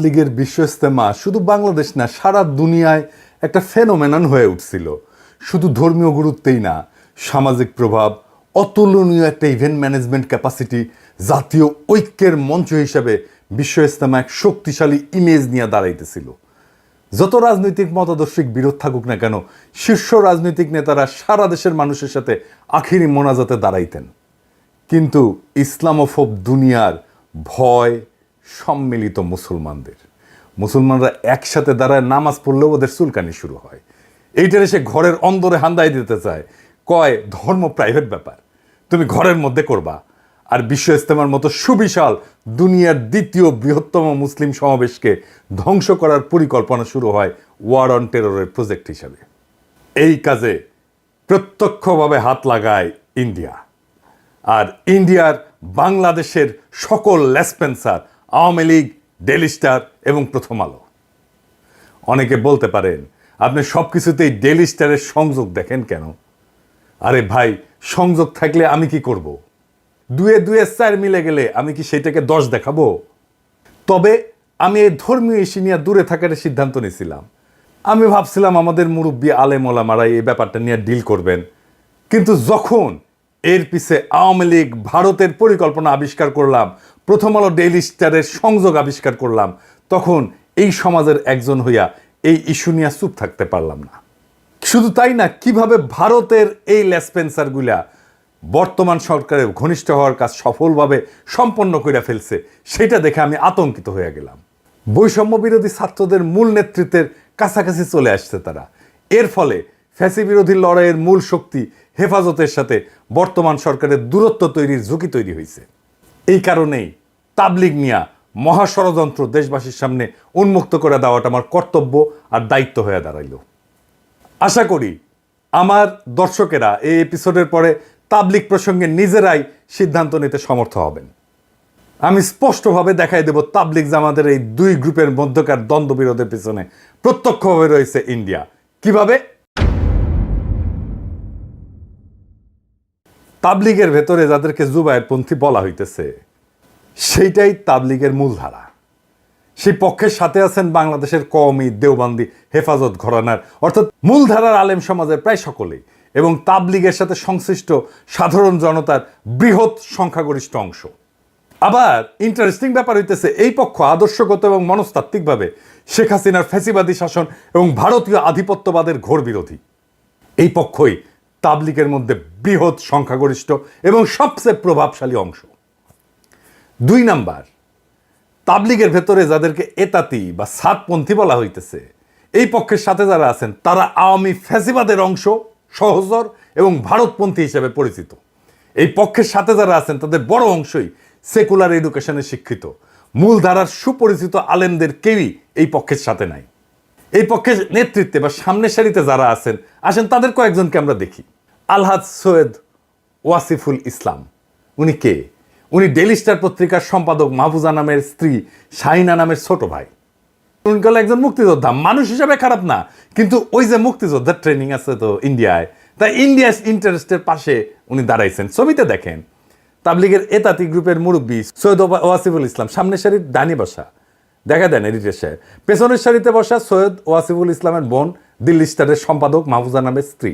লীগের বিশ্ব ইজতেমা শুধু বাংলাদেশ না, সারা দুনিয়ায় একটা ফেনোমেনন হয়ে উঠছিল। শুধু ধর্মীয় গুরুত্বেই না, সামাজিক প্রভাব, অতুলনীয় একটা ইভেন্ট ম্যানেজমেন্ট ক্যাপাসিটি, জাতীয় ঐক্যের মঞ্চ হিসাবে বিশ্ব ইজতেমা এক শক্তিশালী ইমেজ নিয়ে দাঁড়াইতেছিল। যত রাজনৈতিক মতাদর্শিক বিরোধ থাকুক না কেন, শীর্ষ রাজনৈতিক নেতারা সারা দেশের মানুষের সাথে আখিরি মোনাজাতে দাঁড়াইতেন। কিন্তু ইসলামোফোব দুনিয়ার ভয় সম্মিলিত মুসলমানরা একসাথে দাঁড়ায় নামাজ পড়লেও ওদের চুলকানি শুরু হয়। এইটারে সে ঘরের অন্দরে হান্দাই দিতে চায়, কয় ধর্ম প্রাইভেট ব্যাপার, তুমি ঘরের মধ্যে করবা। আর বিশ্ব ইজতেমার মতো সুবিশাল দুনিয়ার দ্বিতীয় বৃহত্তম মুসলিম সমাবেশকে ধ্বংস করার পরিকল্পনা শুরু হয় ওয়ার অন টেররের প্রজেক্ট হিসাবে। এই কাজে প্রত্যক্ষভাবে হাত লাগায় ইন্ডিয়া। আর ইন্ডিয়ার বাংলাদেশের সকল লেসপেন্সার, আওয়ামী লীগ, ডেইলি স্টার এবং প্রথম আলো। অনেকে বলতে পারেন, আপনি সব কিছুতেই ডেইলি স্টারের সংযোগ দেখেন কেন? আরে ভাই, সংযোগ থাকলে আমি কি করব? দুয়ে দুয়ে চার মিলে গেলে আমি কি সেটাকে 10 দেখাবো? তবে আমি এই ধর্মীয় ইস্যু নিয়ে দূরে থাকার সিদ্ধান্ত নিয়েছিলাম। আমি ভাবছিলাম আমাদের মুরব্বী আলেম ওলামারা এই ব্যাপারটা নিয়ে ডিল করবেন। কিন্তু যখন এর পিছে আওয়ামী লীগ, ভারতের পরিকল্পনা আবিষ্কার করলাম, প্রথম আলো, ডেইলি স্টারের সংযোগ আবিষ্কার করলাম, তখন এই সমাজের একজন হইয়া এই ইস্যু নিয়ে চুপ থাকতে পারলাম না। শুধু তাই না, কিভাবে ভারতের এই লেসপেন্সারগুলা বর্তমান সরকারের ঘনিষ্ঠ হওয়ার কাজ সফলভাবে সম্পন্ন করে ফেলছে, সেটা দেখে আমি আতঙ্কিত হয়ে গেলাম। বৈষম্য বিরোধী ছাত্রদের মূল নেতৃত্বের কাছাকাছি চলে আসছে তারা। এর ফলে ফ্যাসি বিরোধী লড়াইয়ের মূল শক্তি হেফাজতের সাথে বর্তমান সরকারের দূরত্ব তৈরির ঝুঁকি তৈরি হয়েছে। এই কারণেই তাবলিগ নিয়া মহাষড়যন্ত্র দেশবাসীর সামনে উন্মুক্ত করে দেওয়াটা আমার কর্তব্য আর দায়িত্ব হয়ে দাঁড়াইল। আশা করি আমার দর্শকেরা এই এপিসোডের পরে তাবলিগ প্রসঙ্গে নিজেরাই সিদ্ধান্ত নিতে সমর্থ হবেন। আমি স্পষ্টভাবে দেখাই দেব তাবলিগ জামাতের এই দুই গ্রুপের মধ্যকার দ্বন্দ্ব বিরোধের পিছনে প্রত্যক্ষভাবে রয়েছে ইন্ডিয়া। কিভাবে? তাবলিগের ভেতরে যাদেরকে জুবায়েরপন্থী বলা হইতেছে, সেইটাই তাবলিগের মূলধারা। সেই পক্ষের সাথে আছেন বাংলাদেশের কওমি, দেওবন্দি, হেফাজত ঘরানার অর্থাৎ মূলধারার আলেম সমাজের প্রায় সকলেই, এবং তাবলিগের সাথে সংশ্লিষ্ট সাধারণ জনতার বৃহৎ সংখ্যাগরিষ্ঠ অংশ। আবার ইন্টারেস্টিং ব্যাপার হইতেছে, এই পক্ষ আদর্শগত এবং মনস্তাত্ত্বিকভাবে শেখ হাসিনার ফ্যাসিবাদী শাসন এবং ভারতীয় আধিপত্যবাদের ঘোর বিরোধী। এই পক্ষই তাবলিগের মধ্যে বৃহৎ সংখ্যাগরিষ্ঠ এবং সবচেয়ে প্রভাবশালী অংশ। 2 নাম্বার, তাবলিগের ভেতরে যাদেরকে এতাতি বা সাতপন্থী বলা হইতেছে, এই পক্ষের সাথে যারা আছেন তারা আওয়ামী ফ্যাসিবাদের অংশ, সহচর এবং ভারতপন্থী হিসেবে পরিচিত। এই পক্ষের সাথে যারা আছেন তাদের বড় অংশই সেকুলার এডুকেশনে শিক্ষিত। মূলধারার সুপরিচিত আলেমদের কেউই এই পক্ষের সাথে নাই। এই পক্ষের নেতৃত্বে বা সামনের সারিতে যারা আসেন তাদের কয়েকজনকে আমরা দেখি। আলহাজ সৈয়দ ওয়াসিফুল ইসলাম, উনি কে? উনি ডেইলি স্টার পত্রিকার সম্পাদক মাহফুজা নামের স্ত্রী শাহিনা নামের ছোট ভাই। উনি হলো একজন মুক্তিযোদ্ধা। মানুষ হিসাবে খারাপ না, কিন্তু ওই যে মুক্তিযোদ্ধার ট্রেনিং আছে তো ইন্ডিয়ায়, তাই ইন্ডিয়ার ইন্টারেস্টের পাশে উনি দাঁড়াইছেন। ছবিতে দেখেন তাবলিগের এতাতি গ্রুপের মুরব্বী সৈয়দ ওয়াসিফুল ইসলাম সামনের সারির ডানি বসা, দেখা দেন এডিটর সাহেব। পেছনের সারিতে বসা সৈয়দ ওয়াসিফুল ইসলামের বোন, দিল্লি স্টারের সম্পাদক মাহফুজা নামের স্ত্রী,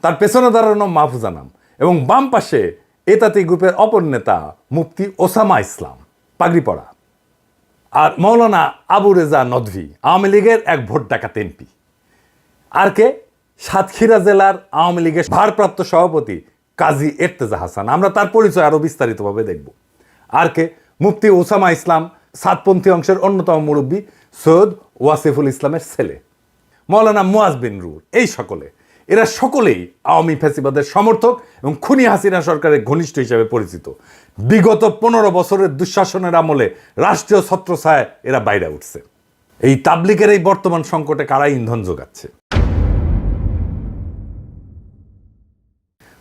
তার পেছনে দাঁড়ানো মাহফুজা নাম, এবং বাম পাশে এতাতি গ্রুপের অপর নেতা মুফতি ওসামা ইসলাম, পাগড়ি পরা, আর মৌলানা আবু রেজা নদভি, আওয়ামী লীগের এক ভোট ডাকাত এমপি। আর কে? সাতক্ষীরা জেলার আওয়ামী লীগের ভারপ্রাপ্ত সভাপতি কাজী এরতেজা হাসান। আমরা তার পরিচয় আরো বিস্তারিতভাবে দেখব। আর কে? মুফতি ওসামা ইসলাম, সাতপন্থী অংশের অন্যতম মুরব্বী সৈয়দ ওয়াসিফুল ইসলামের ছেলে, মৌলানা মুয়াজ বিন রুর। এই এরা সকলেই আওয়ামী ফ্যাসিবাদের সমর্থক এবং খুনি হাসিনা সরকারের ঘনিষ্ঠ হিসেবে পরিচিত। বিগত 15 বছরের দুঃশাসনের আমলে রাষ্ট্রীয় ছত্রছায়ায় এরা বাইরে উঠছে। এই তাবলিগের এই বর্তমান সংকটে কারা ইন্ধন যোগাচ্ছে?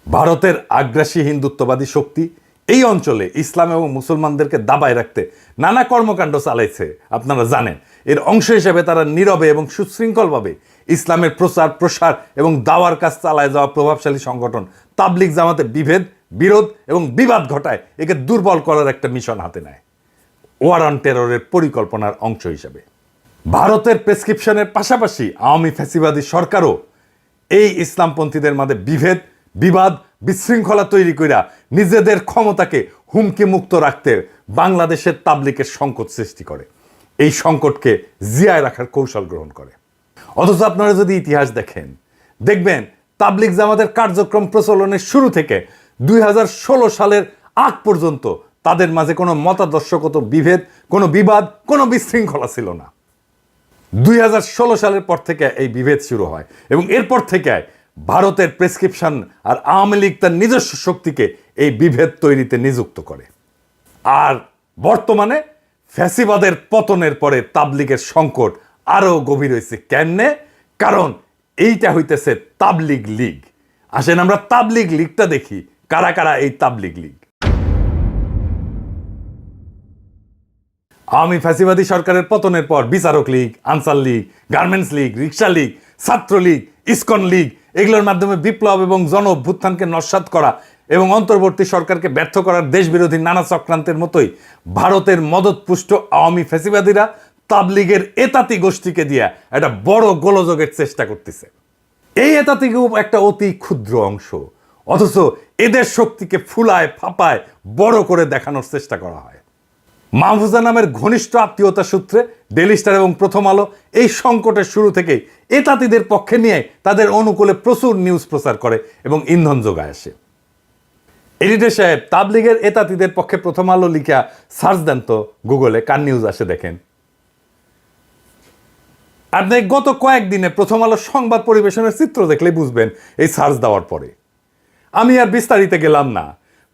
ভারতের আগ্রাসী হিন্দুত্ববাদী শক্তি এই অঞ্চলে ইসলাম এবং মুসলমানদেরকে দাবায় রাখতে নানা কর্মকাণ্ড চালাইছে, আপনারা জানেন। এর অংশ হিসেবে তারা নীরবে এবং সুশৃঙ্খলভাবে ইসলামের প্রচার, প্রসার এবং দাওয়ার কাজ চালায় যাওয়া প্রভাবশালী সংগঠন তাবলিগ জামাতে বিভেদ, বিরোধ এবং বিবাদ ঘটায় একে দুর্বল করার একটা মিশন হাতে নেয়। ওয়ার অন টেররের পরিকল্পনার অংশ হিসাবে। ভারতের প্রেসক্রিপশনের পাশাপাশি আওয়ামী ফ্যাসিবাদী সরকারও এই ইসলামপন্থীদের মাঝে বিভেদ, বিবাদ, বিশৃঙ্খলা তৈরি কইরা নিজেদের ক্ষমতাকে হুমকি মুক্ত রাখতে বাংলাদেশের তাবলিগের সংকট সৃষ্টি করে, এই সংকটকে জিয়ায় রাখার কৌশল গ্রহণ করে। অথচ আপনারা যদি ইতিহাস দেখেন, দেখবেন তাবলিগ জামাতের কার্যক্রম প্রচলনের শুরু থেকে 2016 সালের আগ পর্যন্ত তাদের মাঝে কোনো মতাদর্শগত বিভেদ, কোনো বিবাদ, কোনো বিশৃঙ্খলা ছিল না। 2016 সালের পর থেকে এই বিভেদ শুরু হয় এবং এরপর থেকে ভারতের প্রেসক্রিপশন আর আওয়ামী লীগ তার নিজস্ব শক্তিকে এই বিভেদ তৈরিতে নিযুক্ত করে। আর বর্তমানে ফ্যাসিবাদের পতনের পরে তাবলিগের সংকট আরো গভীর হয়েছে। কেমনে? কারণ এইটা হইতেছে তাবলিগ লীগ। আসেন আমরা তাবলিগ লীগটা দেখি, কারা কারা এই তাবলিগ লীগ। আওয়ামী ফ্যাসিবাদী সরকারের পতনের পর বিচারক লীগ, আনসার লীগ, গার্মেন্টস লীগ, রিক্সা লীগ, ছাত্রলীগ, ইসকন লীগ, এগুলোর মাধ্যমে বিপ্লব এবং জন অভ্যুত্থানকে নস্যাৎ করা এবং অন্তর্বর্তী সরকারকে ব্যর্থ করার দেশবিরোধী নানা চক্রান্তের মতোই ভারতের মদতপুষ্ট আওয়ামী ফ্যাসিবাদীরা তাবলিগের এতাতি গোষ্ঠীকে দিয়ে একটা বড় গোলযোগের চেষ্টা করতেছে। এই এতাতিকেও একটা অতি ক্ষুদ্র অংশ, অথচ এদের শক্তিকে ফুলায় ফাপায় বড় করে দেখানোর চেষ্টা করা হয়। মাহফুজা নামের ঘনিষ্ঠ আত্মীয়তা সূত্রে ডেইলি স্টার এবং প্রথম আলো এই সংকটের শুরু থেকেই এতাতিদের পক্ষে নিয়ে তাদের অনুকূলে প্রচুর নিউজ প্রচার করে এবং ইন্ধন যোগায় আসে। এডিটর সাহেব, তাবলিগের এতাতিদের পক্ষে প্রথম আলো লিখা সার্চ দেন তো গুগলে, কার নিউজ আসে দেখেন। আপনি গত কয়েকদিনে প্রথম আলো সংবাদ পরিবেশনের চিত্র দেখলেই বুঝবেন এই সার্চ দেওয়ার পরে। আমি আর বিস্তারিত গেলাম না।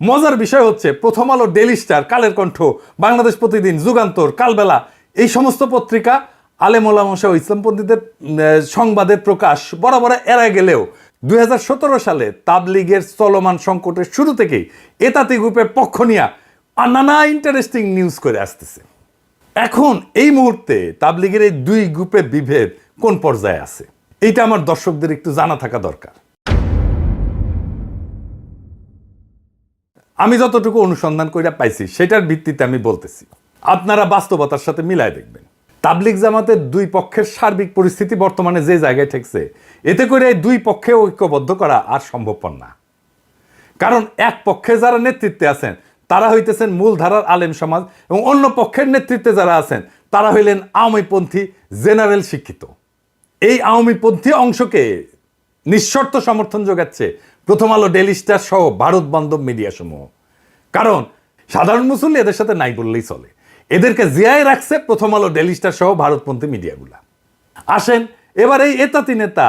মজার বিষয় হচ্ছে প্রথম আলো, ডেইলি স্টার, কালের কণ্ঠ, বাংলাদেশ প্রতিদিন, যুগান্তর, কালবেলা এই সমস্ত পত্রিকা আলেম ওলামা ও ইসলামপন্থীদের সংবাদের প্রকাশ বরাবর এড়ায় গেলেও 2017 সালে তাবলিগের চলমান সংকটের শুরু থেকেই এতাতি গ্রুপের পক্ষ নিয়ে নানা ইন্টারেস্টিং নিউজ করে আসতেছে। এখন এই মুহূর্তে তাবলিগের এই দুই গ্রুপের বিভেদ কোন পর্যায়ে আছে, এইটা আমার দর্শকদের একটু জানা থাকা দরকার। আমি যতটুকু অনুসন্ধান করে পাইছি সেটার ভিত্তিতে আমি বলতেছি, আপনারা বাস্তবতার সাথে মিলায় দেখবেন। তাবলিগ জামাতের দুই পক্ষের সার্বিক পরিস্থিতি বর্তমানে যে জায়গায় ঠেকছে, এতে করে দুই পক্ষে ঐক্যবদ্ধ করা আর সম্ভবপর না। কারণ এক পক্ষে যারা নেতৃত্বে আছেন তারা হইতেছেন মূলধারার আলেম সমাজ এবং অন্য পক্ষের নেতৃত্বে যারা আছেন তারা হইলেন আওয়ামীপন্থী জেনারেল শিক্ষিত। এই আওয়ামীপন্থী অংশকে নিঃশর্ত সমর্থন যোগাচ্ছে প্রথম আলো, ডেইলি স্টার সহ ভারত বান্ধব মিডিয়া সমূহ। কারণ সাধারণ মুসল্লি এদের সাথে নাই বললেই চলে, এদেরকে জিয়ায় রাখছে প্রথম আলো, ডেইলি স্টার সহ ভারতপন্থী মিডিয়াগুলা। আসেন এবার এই এতাতি নেতা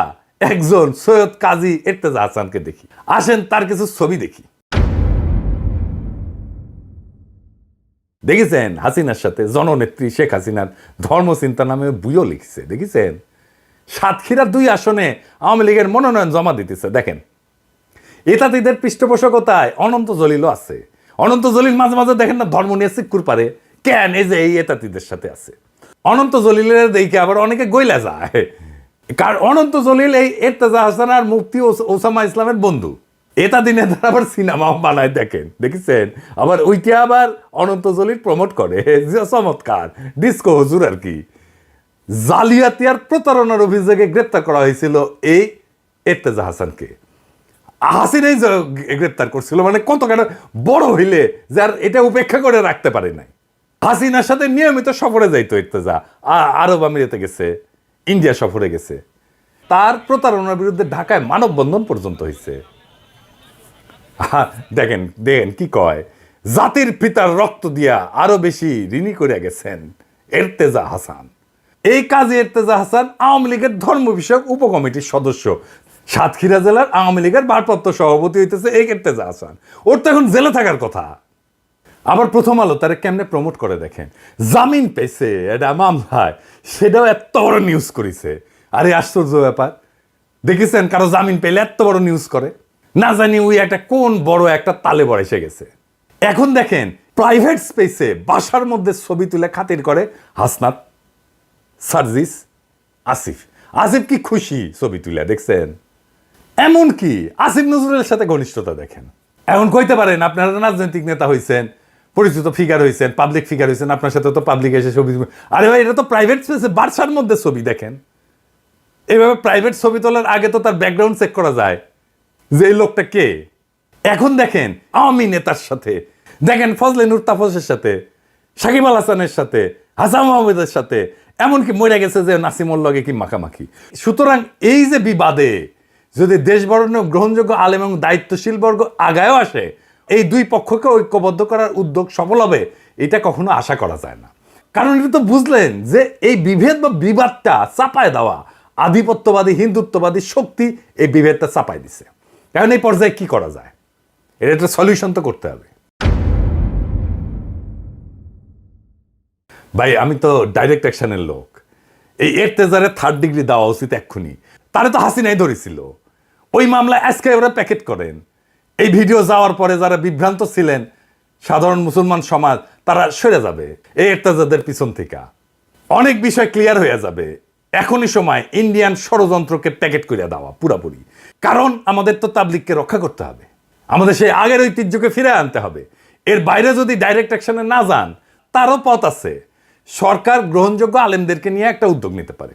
একজন সৈয়দ কাজী এরতেজা হাসানকে দেখি। আসেন তার কিছু ছবি দেখি। দেখেছেন হাসিনার সাথে জননেত্রী শেখ হাসিনার ধর্মচিন্তা নামে বইও লিখছে, দেখেছেন? সাতক্ষীরার 2 আসনে আওয়ামী লীগের মনোনয়ন জমা দিতেছে। দেখেন এতাতিদের পৃষ্ঠপোষকতায় অনন্ত জলিলও আছে। অনন্ত জলিল মাঝে মাঝে দেখেন না ধর্ম নিয়ে চিক্কুর পারে, কেন এই যে এই এতাতিদের সাথে আছে। অনন্ত জলিলের দেখে আবার অনেকে গইলা যায়, কারণ অনন্ত জলিল এই এরতেজা হাসান আর মুফতি ওসামা ইসলামের বন্ধু। এতাতি নেতারা আবার সিনেমাও বানায়, দেখেন দেখেছেন? আবার ওইটা আবার অনন্ত জলিল প্রমোট করে, চমৎকার ডিস্কো হুজুর আর কি। জালিয়াতি আর প্রতারণার অভিযোগে গ্রেপ্তার করা হয়েছিল এই এরতেজা হাসানকে। হাসিনাই গ্রেপ্তার করছিল, মানে কত কেন বড় হইলে যার এটা উপেক্ষা করে রাখতে পারে নাই। হাসিনার সাথে নিয়মিত সফরে যাইতো এরতেজা, আরব আমিরাতে গেছে, ইন্ডিয়া সফরে গেছে। তার প্রতারণার বিরুদ্ধে ঢাকায় মানববন্ধন পর্যন্ত হয়েছে। দেখেন দেখেন কি কয়, জাতির পিতার রক্ত দিয়া আরো বেশি ঋণী করে গেছেন এরতেজা হাসান। এই কাজী এরতেজা হাসান আওয়ামী লীগের ধর্ম বিষয়ক উপকমিটির সদস্য, সাতক্ষীরা জেলার আওয়ামী লীগের ভারপ্রাপ্ত সভাপতি হইতেছে এই এরতেজা হাসান। ওর তো এখন জেলে থাকার কথা। আবার প্রথম আলো তারা কেমনে প্রমোট করে দেখেন, জামিন পেয়েছে এটা মামলায়, সেটাও এত বড় নিউজ করেছে। আরে আশ্চর্য ব্যাপার, দেখেছেন কারো জামিন পেলে এত বড় নিউজ করে? না জানি ওই একটা কোন বড় একটা তালে বড় এসে গেছে। এখন দেখেন প্রাইভেট স্পেসে বাসার মধ্যে ছবি তুলে খাতির করে হাসনাত, সার্জিস, আসিফ। আসিফ কি খুশি ছবি তুলে, দেখছেন? এমন কি আসিফ নজরুলের সাথে ঘনিষ্ঠতা দেখেন। এখন কইতে পারেন আপনারা রাজনৈতিক নেতা হইছেন, পরিচিত ফিগার হয়েছেন, পাবলিক ফিগার হয়েছেন, আপনার সাথে তো পাবলিক এসে ছবি, আরে ভাই এটা তো প্রাইভেট স্পেসে বার্সার মধ্যে ছবি, দেখেন এইভাবে প্রাইভেট ছবি তোলার আগে তো তার ব্যাকগ্রাউন্ড চেক করা যায় যে এই লোকটা কে। এখন দেখেন আওয়ামী নেতার সাথে, দেখেন ফজলে নূর তাপসের সাথে, সাকিব আল হাসানের সাথে, হাসান মাহমুদের সাথে, এমনকি মরে গেছে যে নাসিমুল লগে কি মাখামাখি। সুতরাং এই যে বিবাদে যদি দেশ বরণ্য গ্রহণযোগ্য আলেম এবং দায়িত্বশীল বর্গ আগায়ও আসে, এই দুই পক্ষকে ঐক্যবদ্ধ করার উদ্যোগ সফল হবে এটা কখনো আশা করা যায় না। কারণ এটা তো বুঝলেন যে এই বিভেদ বা বিবাদটা চাপায় দেওয়া আধিপত্যবাদী হিন্দুত্ববাদী শক্তি এই বিভেদটা চাপায় দিছে। কারণ এই পর্যায়ে কি করা যায়, এটা একটা সলিউশন তো করতে হবে। ভাই আমি তো ডাইরেক্ট অ্যাকশনের লোক, এই এরতেজারে 3rd ডিগ্রি দেওয়া উচিত এক্ষুনি। তারে তো হাসিনাই ধরেছিল, ওই মামলা আজকে ওরা প্যাকেট করেন। এই ভিডিও যাওয়ার পরে যারা বিভ্রান্ত ছিলেন সাধারণ মুসলমান সমাজ, তারা সরে যাবে এই এরতেজাদের পিছন থেকে, অনেক বিষয় ক্লিয়ার হয়ে যাবে। এখনই সময় ইন্ডিয়ান ষড়যন্ত্রকে প্যাকেট করে দেওয়া পুরাপুরি। কারণ আমাদের তো তাবলিগকে রক্ষা করতে হবে, আমাদের সেই আগের ঐতিহ্যকে ফিরে আনতে হবে। এর বাইরে যদি ডাইরেক্ট অ্যাকশনে না যান, তারও পথ আছে। সরকার গ্রহণযোগ্য আলেমদেরকে নিয়ে একটা উদ্যোগ নিতে পারে।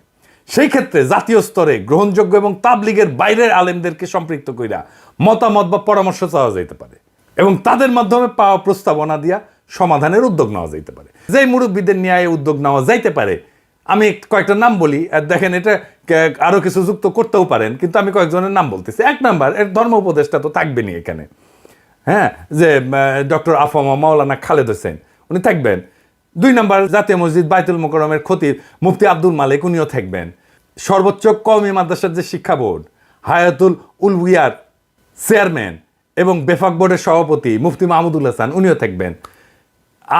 সেই ক্ষেত্রে জাতীয় স্তরে গ্রহণযোগ্য এবং তাবলিগের বাইরের আলেমদেরকে সম্পৃক্ত কইরা মতামত বা পরামর্শ চাওয়া যেতে পারে এবং তাদের মাধ্যমে পাওয়া প্রস্তাবনা দিয়া সমাধানের উদ্যোগ নেওয়া যেতে পারে। যেই মুরব্বীদের নিয়ে এই উদ্যোগ নেওয়া যাইতে পারে, আমি কয়েকটা নাম বলি, আর দেখেন এটা আরো কিছু যুক্ত করতেও পারেন, কিন্তু আমি কয়েকজনের নাম বলতেছি। 1 নাম্বার, এর ধর্ম উপদেষ্টা তো থাকবেনই এখানে, হ্যাঁ, যে ডক্টর আফামা মাওলানা খালেদ হোসেন, উনি থাকবেন। 2 নাম্বার, জাতীয় মসজিদ বাইতুল মোকাররমের খতিব মুফতি আব্দুল মালিক, উনিও থাকবেন। সর্বোচ্চ কওমি মাদ্রাসার যে শিক্ষা বোর্ড, হায়াতুল উলউইয়ার চেয়ারম্যান এবং বেফাক বোর্ডের সভাপতি মুফতি মাহমুদুল হাসান, উনিও থাকবেন।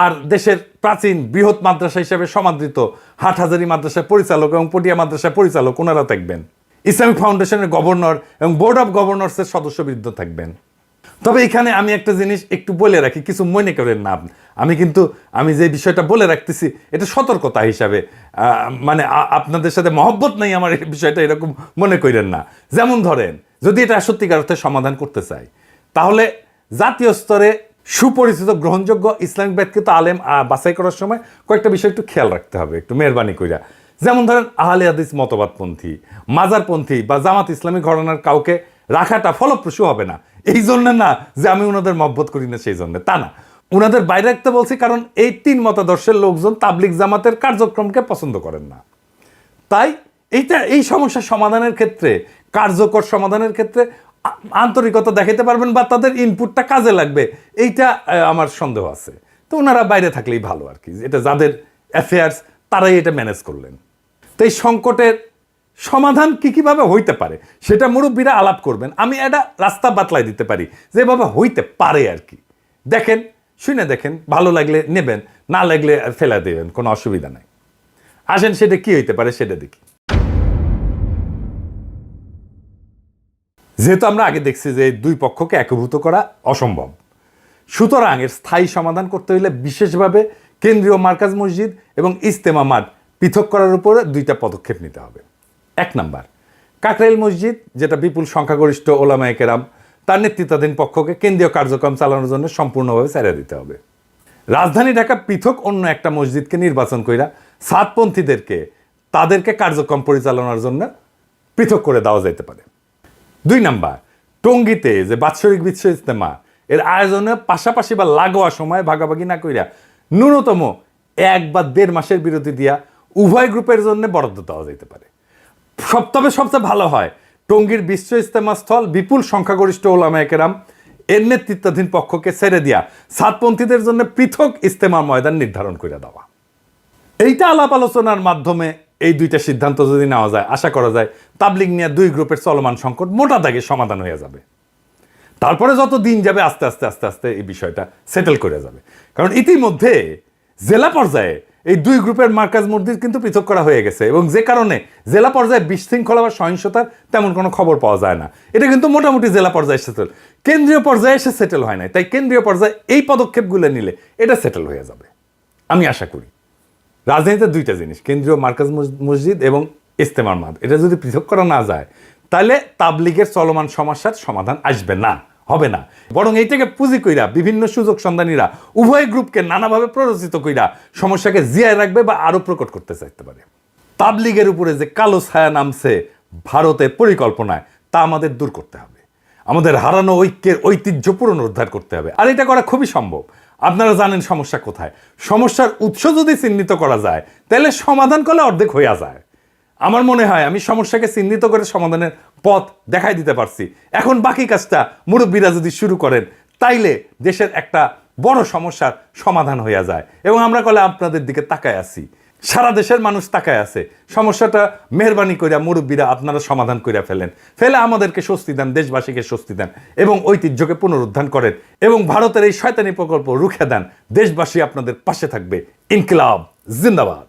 আর দেশের প্রাচীন বৃহৎ মাদ্রাসা হিসেবে সমাদৃত হাটহাজারী মাদ্রাসার পরিচালক এবং পটিয়া মাদ্রাসার পরিচালক, ওনারা থাকবেন। ইসলামিক ফাউন্ডেশনের গভর্নর এবং বোর্ড অফ গভর্নর্সের সদস্যবৃন্দ থাকবেন। তবে এখানে আমি একটা জিনিস একটু বলে রাখি, কিছু মনে করেন না। আমি যে বিষয়টা বলে রাখতেছি এটা সতর্কতা হিসাবে, মানে আপনাদের সাথে মহব্বত নাই আমার এই বিষয়টা এরকম মনে করেন না। যেমন ধরেন, যদি এটা সত্যিকার অর্থে সমাধান করতে চাই, তাহলে জাতীয় স্তরে সুপরিচিত গ্রহণযোগ্য ইসলামিক ব্যাখ্যিত আলেম বাছাই করার সময় কয়েকটা বিষয় একটু খেয়াল রাখতে হবে, একটু মেহরবানি কইরা। যেমন ধরেন আহলে হাদিস মতবাদপন্থী, মাজারপন্থী বা জামাত ইসলামী ঘরানার কাউকে রাখাটা ফলপ্রসূ হবে না। এই জন্য না যে আমি ওনাদের মহব্বত করি না, সেই জন্য তা না, ওনাদের বাইরে রাখতে বলছি কারণ এই 3 মতাদর্শের লোকজন তাবলিগ জামাতের কার্যক্রমকে পছন্দ করেন না। তাই এই সমস্যার সমাধানের ক্ষেত্রে, কার্যকর সমাধানের ক্ষেত্রে আন্তরিকতা দেখাতে পারবেন বা তাদের ইনপুটটা কাজে লাগবে, এইটা আমার সন্দেহ আছে। তো ওনারা বাইরে থাকলেই ভালো আর কি, এটা যাদের অ্যাফেয়ার্স তারাই এটা ম্যানেজ করলেন। তো এই সংকটের সমাধান কিভাবে হইতে পারে সেটা মুরব্বীরা আলাপ করবেন। আমি এটা রাস্তা বাতলাই দিতে পারি যেভাবে হইতে পারে আর কি। দেখেন, শুনে দেখেন, ভালো লাগলে নেবেন, না লাগলে ফেলা দেবেন, কোনো অসুবিধা নাই। আসেন সেটা কি হইতে পারে সেটা দেখি। যেহেতু আমরা আগে দেখছি যে 2 পক্ষকে একীভূত করা অসম্ভব, সুতরাং এর স্থায়ী সমাধান করতে হলে বিশেষভাবে কেন্দ্রীয় মার্কাজ মসজিদ এবং ইজতেমা মাঠ পৃথক করার উপরে 2টা পদক্ষেপ নিতে হবে। 1 নাম্বার, কাকরাইল মসজিদ, যেটা বিপুল সংখ্যাগরিষ্ঠ ওলামায়ে কেরাম, তার নেতৃত্বাধীন পক্ষকে কেন্দ্রীয় কার্যক্রম চালানোর জন্য সম্পূর্ণভাবে ছেড়ে দিতে হবে। রাজধানী ঢাকা পৃথক অন্য একটা মসজিদকে নির্বাচন কইরা সাতপন্থীদেরকে তাদেরকে কার্যক্রম পরিচালনার জন্য পৃথক করে দেওয়া যেতে পারে। 2 নাম্বার, টঙ্গীতে যে বাৎসরিক বিশ্ব ইজতেমা, এর আয়োজনে পাশাপাশি বা লাগোয়া সময় ভাগাভাগি না কইরা ন্যূনতম 1 বা 1.5 মাসের বিরতি দিয়া উভয় গ্রুপের জন্য বরাদ্দ দেওয়া যেতে পারে। তবে সবচেয়ে ভালো হয় টঙ্গীর বিশ্ব ইজতেমা স্থল বিপুল সংখ্যাগরিষ্ঠ ওলামায়ে কেরাম এর নেতৃত্বাধীন পক্ষকে ছেড়ে দিয়া সাতপন্থীদের জন্য পৃথক ইজতেমা ময়দান নির্ধারণ করে দেওয়া। এইটা আলাপ আলোচনার মাধ্যমে এই 2টা সিদ্ধান্ত যদি নেওয়া যায়, আশা করা যায় তাবলিগ নিয়ে 2 গ্রুপের চলমান সংকট মোটা দাগে সমাধান হয়ে যাবে। তারপরে যত দিন যাবে আস্তে আস্তে আস্তে আস্তে এই বিষয়টা সেটেল করে যাবে। কারণ ইতিমধ্যে জেলা পর্যায়ে এই 2 গ্রুপের মার্কাজ মসজিদ কিন্তু পৃথক করা হয়ে গেছে এবং যে কারণে জেলা পর্যায়ে বিশৃঙ্খলা বা সহিংসতার তেমন কোনো খবর পাওয়া যায় না। এটা কিন্তু মোটামুটি জেলা পর্যায়ে সেটেল, কেন্দ্রীয় পর্যায়ে এসে সেটেল হয় নাই। তাই কেন্দ্রীয় পর্যায়ে এই পদক্ষেপগুলো নিলে এটা সেটেল হয়ে যাবে আমি আশা করি। রাজধানীতে 2টা জিনিস, কেন্দ্রীয় মার্কাজ মসজিদ এবং ইজতেমার মাঠ, এটা যদি পৃথক করা না যায় তাহলে তাবলিগের চলমান সমস্যার সমাধান আসবে না, হবে না, বরং এইটাকে পুঁজি কইরা বিভিন্ন সুযোগ সন্ধানীরা উভয় গ্রুপকে নানাভাবে প্ররোচিত কইরা সমস্যাকে জিয়ায় রাখবে বা আরো প্রকট করতে চাইতে পারে। তাবলিগের উপরে যে কালো ছায়া নামছে ভারতের পরিকল্পনায়, তা আমাদের দূর করতে হবে। আমাদের হারানো ঐক্যের ঐতিহ্য পুনরুদ্ধার করতে হবে, আর এটা করা খুবই সম্ভব। আপনারা জানেন সমস্যা কোথায়। সমস্যার উৎস যদি চিহ্নিত করা যায়, তাহলে সমাধান করলে অর্ধেক হইয়া যায়। আমার মনে হয় আমি সমস্যাকে চিহ্নিত করে সমাধানের পথ দেখাই দিতে পারছি। এখন বাকি কাজটা মুরব্বীরা যদি শুরু করেন, তাইলে দেশের একটা বড় সমস্যার সমাধান হইয়া যায়। এবং আমরা কলে আপনাদের দিকে তাকায় আছি, সারা দেশের মানুষ তাকায় আছে। সমস্যাটা মেহরবানি কইরা মুরব্বীরা আপনারা সমাধান কইরা ফেলে আমাদেরকে স্বস্তি দেন, দেশবাসীকে স্বস্তি দেন এবং ঐতিহ্যকে পুনরুদ্ধার করেন এবং ভারতের এই শয়তানি প্রকল্প রুখে দেন। দেশবাসী আপনাদের পাশে থাকবে। ইনকিলাব জিন্দাবাদ।